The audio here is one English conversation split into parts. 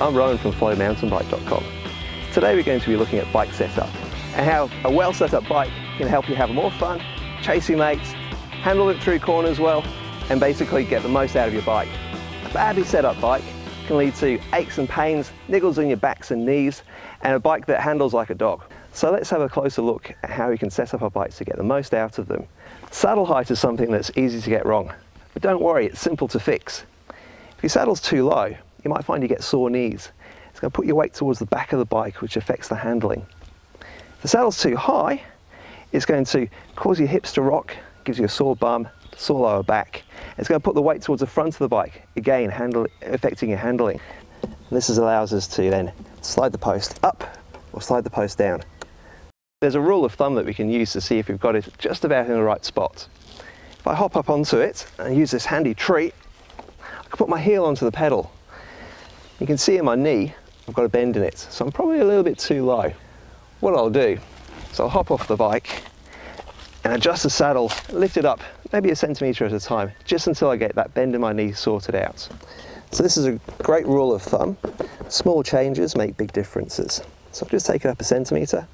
I'm Rowan from flowmountainbike.com. Today we're going to be looking at bike setup and how a well set up bike can help you have more fun, chasing mates, handle it through corners well, and basically get the most out of your bike. A badly set up bike can lead to aches and pains, niggles in your backs and knees, and a bike that handles like a dog. So let's have a closer look at how we can set up our bikes to get the most out of them. Saddle height is something that's easy to get wrong, but don't worry, it's simple to fix. If your saddle's too low, you might find you get sore knees. It's going to put your weight towards the back of the bike, which affects the handling. If the saddle's too high, it's going to cause your hips to rock, gives you a sore bum, sore lower back. It's going to put the weight towards the front of the bike, again affecting your handling. This allows us to then slide the post up or slide the post down. There's a rule of thumb that we can use to see if we've got it just about in the right spot. If I hop up onto it and use this handy tree, I can put my heel onto the pedal. You can see in my knee, I've got a bend in it, so I'm probably a little bit too low. What I'll do is I'll hop off the bike and adjust the saddle, lift it up, maybe 1 centimetre at a time, just until I get that bend in my knee sorted out. So this is a great rule of thumb. Small changes make big differences. So I'll just take it up 1 centimetre.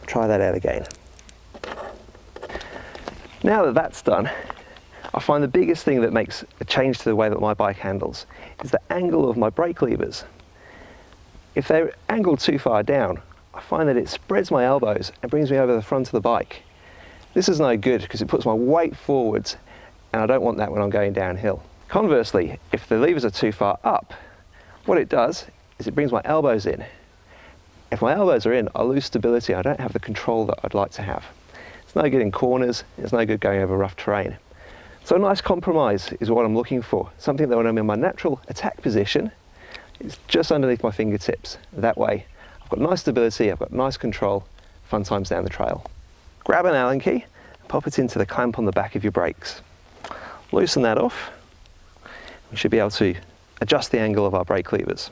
Try that out again. Now that that's done, I find the biggest thing that makes a change to the way that my bike handles is the angle of my brake levers. If they're angled too far down, I find that it spreads my elbows and brings me over the front of the bike. This is no good because it puts my weight forwards, and I don't want that when I'm going downhill. Conversely, if the levers are too far up, what it does is it brings my elbows in. If my elbows are in, I lose stability. I don't have the control that I'd like to have. It's no good in corners. It's no good going over rough terrain. So a nice compromise is what I'm looking for. Something that when I'm in my natural attack position, it's just underneath my fingertips. That way, I've got nice stability, I've got nice control, fun times down the trail. Grab an Allen key and pop it into the clamp on the back of your brakes. Loosen that off. We should be able to adjust the angle of our brake levers.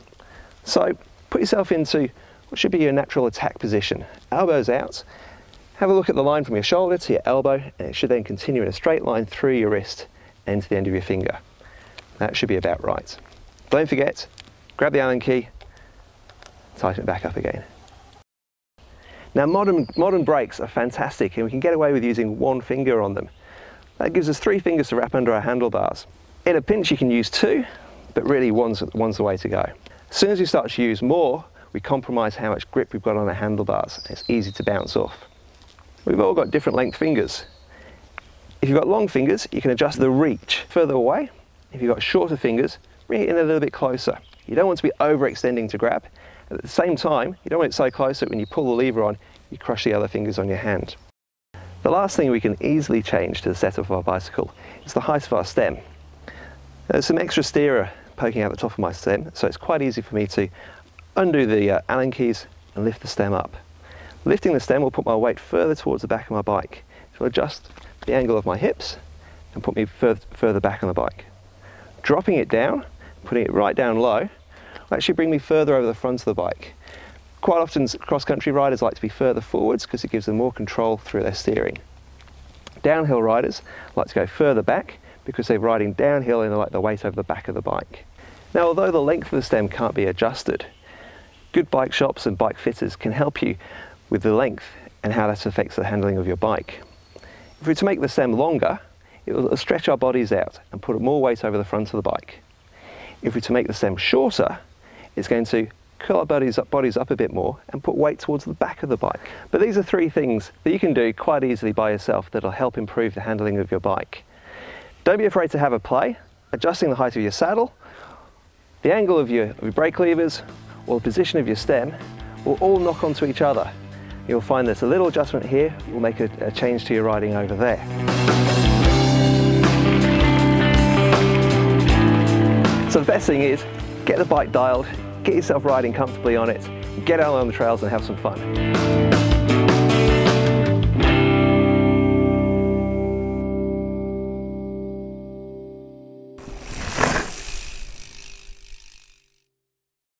So put yourself into what should be your natural attack position. Elbows out. Have a look at the line from your shoulder to your elbow, and it should then continue in a straight line through your wrist and to the end of your finger. That should be about right. Don't forget, grab the Allen key, tighten it back up again. Now modern brakes are fantastic, and we can get away with using 1 finger on them. That gives us 3 fingers to wrap under our handlebars. In a pinch you can use 2, but really one's the way to go. As soon as we start to use more, we compromise how much grip we've got on the handlebars. It's easy to bounce off. We've all got different length fingers. If you've got long fingers, you can adjust the reach further away. If you've got shorter fingers, bring it in a little bit closer. You don't want to be overextending to grab. At the same time, you don't want it so close that when you pull the lever on, you crush the other fingers on your hand. The last thing we can easily change to the setup of our bicycle is the height of our stem. There's some extra steerer poking out the top of my stem, so it's quite easy for me to undo the Allen keys and lift the stem up. Lifting the stem will put my weight further towards the back of my bike. It will adjust the angle of my hips and put me further back on the bike. Dropping it down, putting it right down low, will actually bring me further over the front of the bike. Quite often cross-country riders like to be further forwards because it gives them more control through their steering. Downhill riders like to go further back because they're riding downhill and they like the weight over the back of the bike. Now, although the length of the stem can't be adjusted, good bike shops and bike fitters can help you with the length and how that affects the handling of your bike. If we were to make the stem longer, it will stretch our bodies out and put more weight over the front of the bike. If we were to make the stem shorter, it's going to curl our bodies up a bit more and put weight towards the back of the bike. But these are 3 things that you can do quite easily by yourself that'll help improve the handling of your bike. Don't be afraid to have a play. Adjusting the height of your saddle, the angle of your brake levers, or the position of your stem will all knock onto each other. You'll find that a little adjustment here will make a change to your riding over there. So the best thing is, get the bike dialed, get yourself riding comfortably on it, get out on the trails and have some fun.